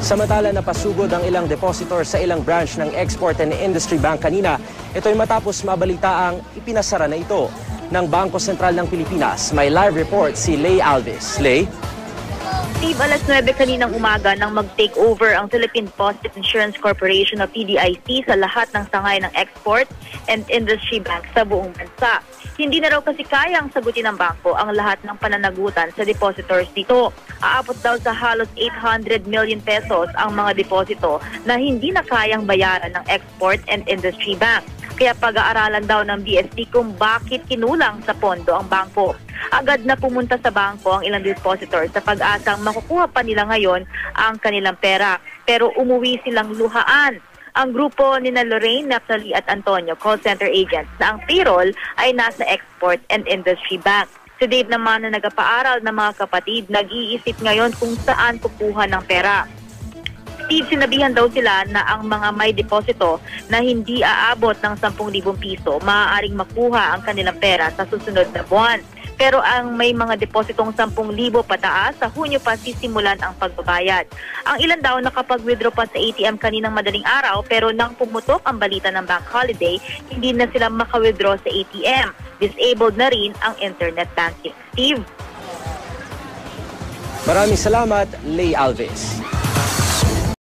Samantala napasugod ang ilang depositor sa ilang branch ng Export and Industry Bank kanina. Ito'y matapos mabalita ang ipinasara na ito ng Bangko Sentral ng Pilipinas. May live report si Lay Alves. Lay? Steve, alas 9 kaninang umaga nang mag-take over ang Philippine Deposit Insurance Corporation o PDIC sa lahat ng sangay ng Export and Industry Bank sa buong bansa. Hindi na raw kasi kayang sagutin ng bangko ang lahat ng pananagutan sa depositors dito. Aabot daw sa halos 800 million pesos ang mga deposito na hindi na kayang bayaran ng Export and Industry Bank. Kaya pag-aaralan daw ng BSP kung bakit kinulang sa pondo ang bangko. Agad na pumunta sa bangko ang ilang depositors sa pag-asang makukuha pa nila ngayon ang kanilang pera. Pero umuwi silang luhaan. Ang grupo ni Lorraine, Naphtali at Antonio, call center agents, na ang payroll ay nasa Export and Industry Bank. Si Dave naman na nagpaaral ng mga kapatid, nag-iisip ngayon kung saan kukuha ng pera. Steve, sinabihan daw sila na ang mga may deposito na hindi aabot ng 10,000 piso, maaaring makuha ang kanilang pera sa susunod na buwan. Pero ang may mga depositong 10,000 pataas, sa Hunyo pa sisimulan ang pagbabayad. Ang ilan daw nakapag-withdraw pa sa ATM kaninang madaling araw, pero nang pumutok ang balita ng bank holiday, hindi na sila maka-withdraw sa ATM. Disabled na rin ang internet banking. Steve? Maraming salamat, Lay Alves.